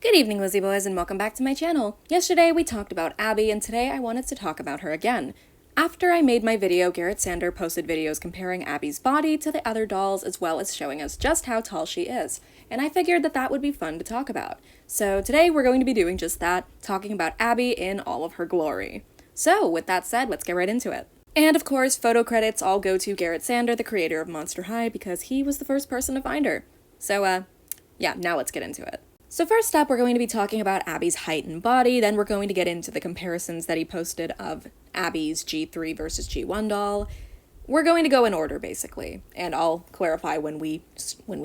Good evening, Lizzie Boys, and welcome back to my channel. Yesterday we talked about Abbey, and today I wanted to talk about her again. After I made my video, Garret Sander posted videos comparing Abbey's body to the other dolls, as well as showing us just how tall she is, and I figured that that would be fun to talk about. So today we're going to be doing just that, talking about Abbey in all of her glory. So with that said, let's get right into it. And of course, photo credits all go to Garret Sander, the creator of Monster High, because he was the first person to find her. So yeah, now let's get into it. So first up, we're going to be talking about Abbey's height and body, then we're going to get into the comparisons that he posted of Abbey's G3 versus G1 doll. We're going to go in order, basically, and I'll clarify when we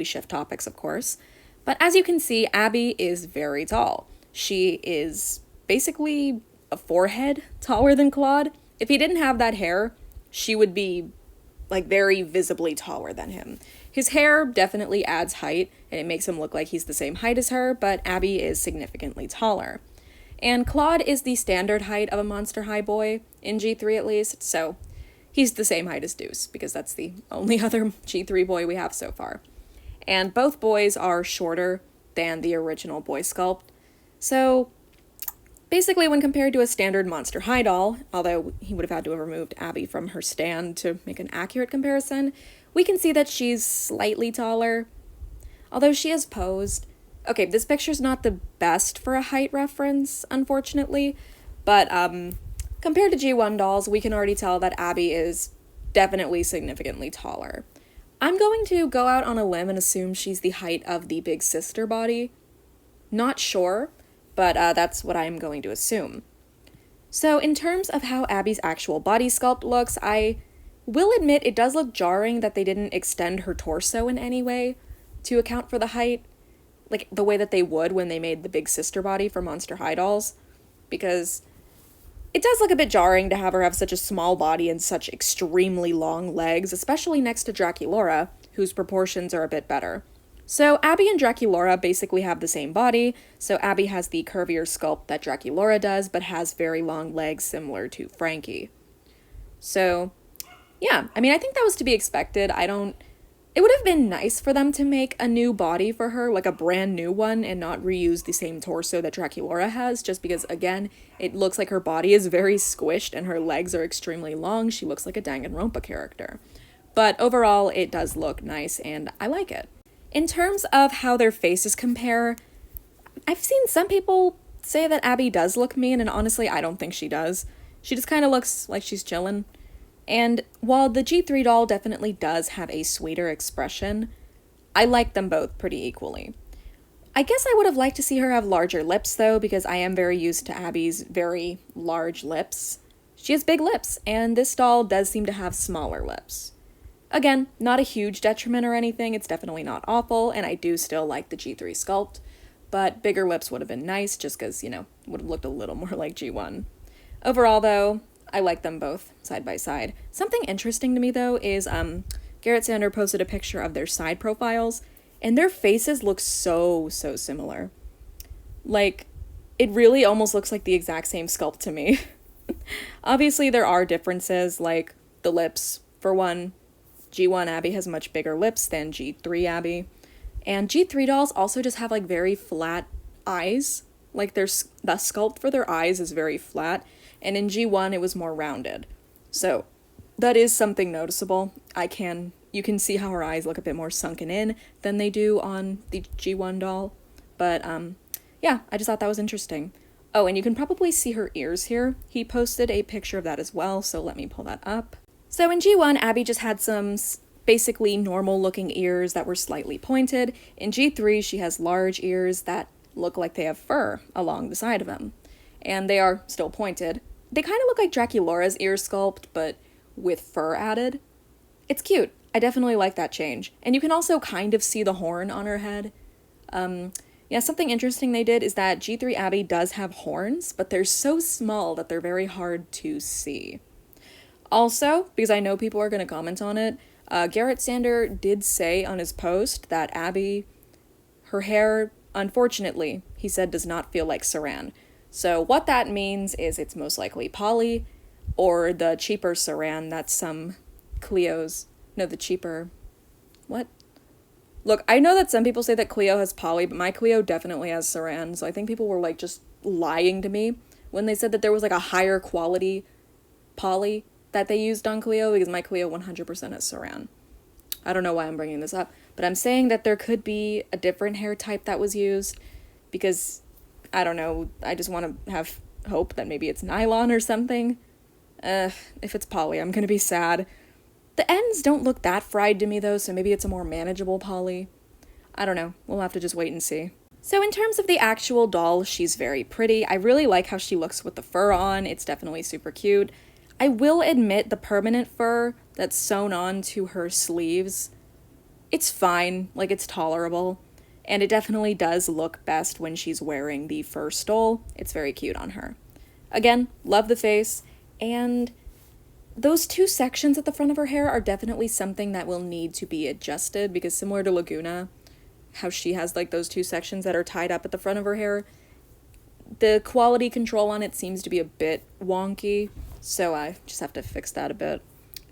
shift topics, of course. But as you can see, Abbey is very tall. She is basically a forehead taller than Claude. If he didn't have that hair, she would be like very visibly taller than him. His hair definitely adds height, and it makes him look like he's the same height as her, but Abbey is significantly taller. And Claude is the standard height of a Monster High boy, in G3 at least, so he's the same height as Deuce, because that's the only other G3 boy we have so far. And both boys are shorter than the original boy sculpt, so basically, when compared to a standard Monster High doll, although he would have had to have removed Abbey from her stand to make an accurate comparison, we can see that she's slightly taller. Although she is posed. Okay, this picture's not the best for a height reference, unfortunately, but compared to G1 dolls, we can already tell that Abbey is definitely significantly taller. I'm going to go out on a limb and assume she's the height of the big sister body. Not sure, but that's what I'm going to assume. So in terms of how Abbey's actual body sculpt looks, I will admit it does look jarring that they didn't extend her torso in any way to account for the height, like the way that they would when they made the big sister body for Monster High dolls, because it does look a bit jarring to have her have such a small body and such extremely long legs, especially next to Draculaura, whose proportions are a bit better. So Abbey and Draculaura basically have the same body, so Abbey has the curvier sculpt that Draculaura does, but has very long legs similar to Frankie. So yeah, I mean, I think that was to be expected. It would have been nice for them to make a new body for her, like a brand new one, and not reuse the same torso that Draculaura has, just because, again, it looks like her body is very squished and her legs are extremely long. She looks like a Danganronpa character. But overall, it does look nice, and I like it. In terms of how their faces compare, I've seen some people say that Abbey does look mean, and honestly, I don't think she does. She just kind of looks like she's chillin'. And while the G3 doll definitely does have a sweeter expression, I like them both pretty equally. I guess I would have liked to see her have larger lips, though, because I am very used to Abbey's very large lips. She has big lips, and this doll does seem to have smaller lips. Again, not a huge detriment or anything, it's definitely not awful, and I do still like the G3 sculpt, but bigger lips would have been nice, just because, would have looked a little more like G1. Overall, though, I like them both side by side. Something interesting to me, though, is Garret Sander posted a picture of their side profiles, and their faces look so similar. Like, it really almost looks like the exact same sculpt to me. Obviously, there are differences, like the lips. For one, G1 Abbey has much bigger lips than G3 Abbey, and G3 dolls also just have, like, very flat eyes. Like, the sculpt for their eyes is very flat, and in G1 it was more rounded. So that is something noticeable. You can see how her eyes look a bit more sunken in than they do on the G1 doll. But yeah, I just thought that was interesting. Oh, and you can probably see her ears here. He posted a picture of that as well, so let me pull that up. So in G1, Abbey just had some basically normal looking ears that were slightly pointed. In G3, she has large ears that look like they have fur along the side of them. And they are still pointed. They kind of look like Draculaura's ear sculpt, but with fur added. It's cute. I definitely like that change. And you can also kind of see the horn on her head. Yeah, something interesting they did is that G3 Abbey does have horns, but they're so small that they're very hard to see. Also, because I know people are going to comment on it, Garret Sander did say on his post that Abbey, her hair, unfortunately, he said does not feel like saran. So what that means is it's most likely poly, or the cheaper saran that some Clios, no, the cheaper, what? Look, I know that some people say that Cleo has poly, but my Cleo definitely has Saran, so I think people were, like, just lying to me when they said that there was, like, a higher quality poly that they used on Cleo, because my Cleo 100% has Saran. I don't know why I'm bringing this up, but I'm saying that there could be a different hair type that was used, because, I don't know, I just want to have hope that maybe it's nylon or something. If it's poly, I'm gonna be sad. The ends don't look that fried to me, though, so maybe it's a more manageable poly. I don't know. We'll have to just wait and see. So in terms of the actual doll, she's very pretty. I really like how she looks with the fur on. It's definitely super cute. I will admit the permanent fur that's sewn on to her sleeves, it's fine. Like, it's tolerable. And it definitely does look best when she's wearing the fur stole. It's very cute on her. Again, love the face. And those two sections at the front of her hair are definitely something that will need to be adjusted, because similar to Laguna, how she has like those two sections that are tied up at the front of her hair, the quality control on it seems to be a bit wonky, so I just have to fix that a bit.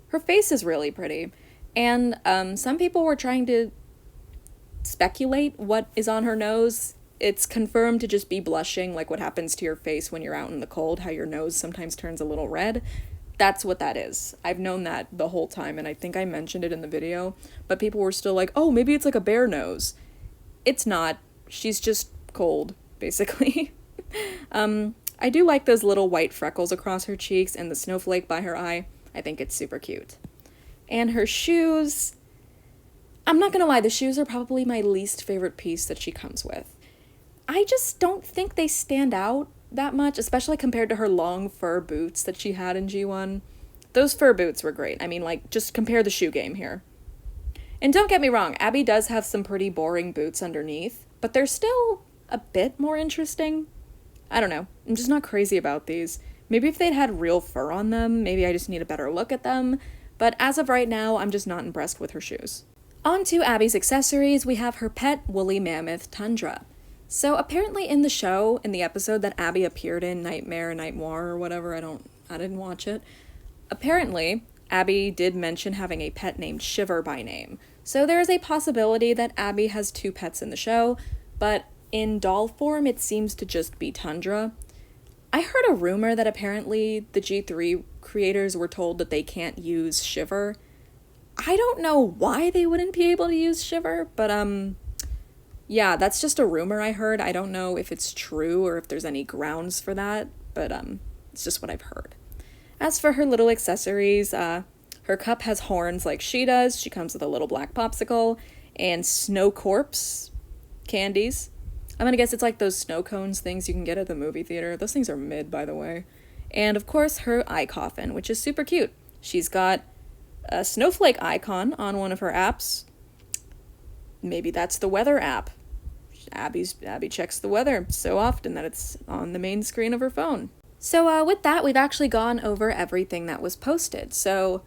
Her face is really pretty, and some people were trying to speculate what is on her nose. It's confirmed to just be blushing, like what happens to your face when you're out in the cold, how your nose sometimes turns a little red. That's what that is. I've known that the whole time, and I think I mentioned it in the video, but people were still like, oh, maybe it's like a bear nose. It's not. She's just cold, basically. I do like those little white freckles across her cheeks and the snowflake by her eye. I think it's super cute. And her shoes, I'm not gonna lie, the shoes are probably my least favorite piece that she comes with. I just don't think they stand out that much, especially compared to her long fur boots that she had in G1. Those fur boots were great. I mean, like, just compare the shoe game here. And don't get me wrong, Abbey does have some pretty boring boots underneath, but they're still a bit more interesting. I don't know, I'm just not crazy about these. Maybe if they'd had real fur on them, maybe I just need a better look at them, but as of right now, I'm just not impressed with her shoes. On to Abbey's accessories, we have her pet woolly mammoth Tundra. So apparently in the show, in the episode that Abbey appeared in, Night Noir or whatever, I didn't watch it, apparently Abbey did mention having a pet named Shiver by name. So there is a possibility that Abbey has two pets in the show, but in doll form it seems to just be Tundra. I heard a rumor that apparently the G3 creators were told that they can't use Shiver. I don't know why they wouldn't be able to use Shiver, but yeah, that's just a rumor I heard. I don't know if it's true or if there's any grounds for that, but it's just what I've heard. As for her little accessories, her cup has horns like she does. She comes with a little black popsicle and snow corpse candies. I'm gonna guess it's like those snow cones things you can get at the movie theater. Those things are mid, by the way. And of course, her eye coffin, which is super cute. She's got a snowflake icon on one of her apps. Maybe that's the weather app. Abby checks the weather so often that it's on the main screen of her phone. So with that, we've actually gone over everything that was posted. So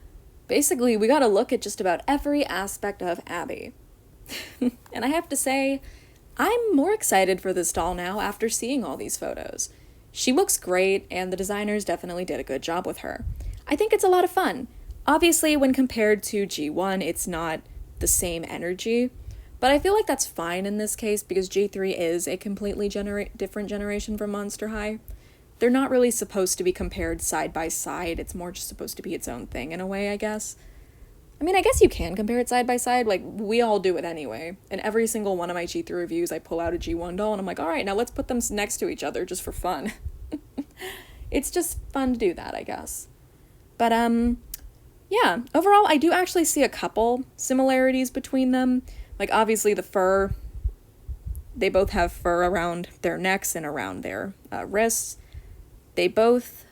basically, we got to look at just about every aspect of Abbey. And I have to say, I'm more excited for this doll now after seeing all these photos. She looks great, and the designers definitely did a good job with her. I think it's a lot of fun. Obviously, when compared to G1, it's not the same energy, but I feel like that's fine in this case because G3 is a completely different generation from Monster High. They're not really supposed to be compared side by side. It's more just supposed to be its own thing in a way, I guess. I mean, I guess you can compare it side by side. Like, we all do it anyway. In every single one of my G3 reviews, I pull out a G1 doll and I'm like, all right, now let's put them next to each other just for fun. It's just fun to do that, I guess. But, yeah, overall, I do actually see a couple similarities between them. Like, obviously, the fur, they both have fur around their necks and around their wrists. They both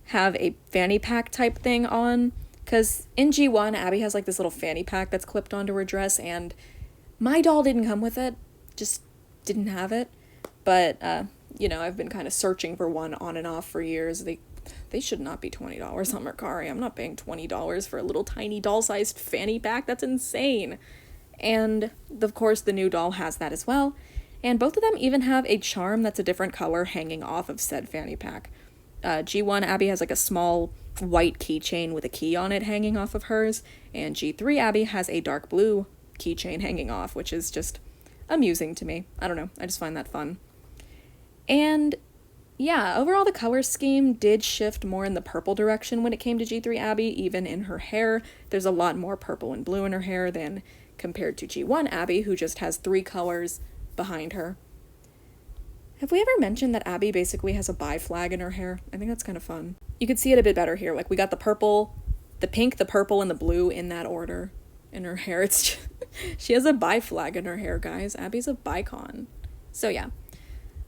have a fanny pack type thing on, because in G1, Abbey has, like, this little fanny pack that's clipped onto her dress, and my doll didn't come with it, just didn't have it. But, you know, I've been kind of searching for one on and off for years. They should not be $20 on Mercari. I'm not paying $20 for a little tiny doll-sized fanny pack. That's insane. And, of course, the new doll has that as well. And both of them even have a charm that's a different color hanging off of said fanny pack. G1, Abbey has like a small white keychain with a key on it hanging off of hers. And G3, Abbey has a dark blue keychain hanging off, which is just amusing to me. I don't know, I just find that fun. And yeah, overall the color scheme did shift more in the purple direction when it came to G3 Abbey, even in her hair. There's a lot more purple and blue in her hair than compared to G1 Abbey, who just has 3 colors behind her. Have we ever mentioned that Abbey basically has a bi flag in her hair? I think that's kind of fun. You could see it a bit better here. Like, we got the purple, the pink, the purple, and the blue in that order in her hair. It's just, she has a bi flag in her hair, guys. Abby's a bicon. So yeah.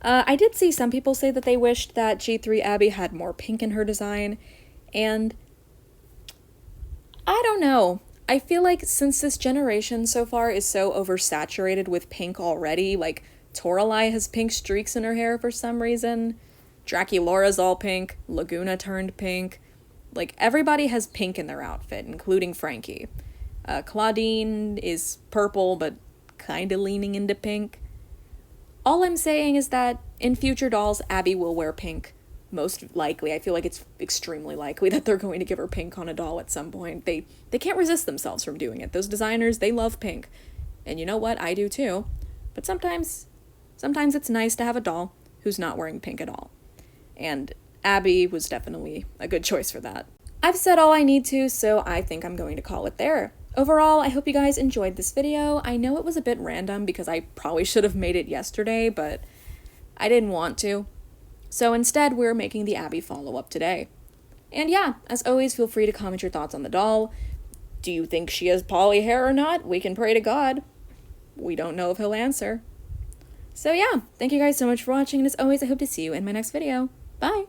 I did see some people say that they wished that G3 Abbey had more pink in her design, and I don't know. I feel like since this generation so far is so oversaturated with pink already, like Toralei has pink streaks in her hair for some reason, Draculaura's all pink, Laguna turned pink, like everybody has pink in their outfit, including Frankie. Claudine is purple, but kinda leaning into pink. All I'm saying is that in future dolls, Abbey will wear pink. Most likely. I feel like it's extremely likely that they're going to give her pink on a doll at some point. They can't resist themselves from doing it. Those designers, they love pink. And you know what? I do too. But sometimes it's nice to have a doll who's not wearing pink at all. And Abbey was definitely a good choice for that. I've said all I need to, so I think I'm going to call it there. Overall, I hope you guys enjoyed this video. I know it was a bit random because I probably should have made it yesterday, but I didn't want to. So instead, we're making the Abbey follow-up today. And yeah, as always, feel free to comment your thoughts on the doll. Do you think she has poly hair or not? We can pray to God. We don't know if he'll answer. So yeah, thank you guys so much for watching, and as always, I hope to see you in my next video. Bye!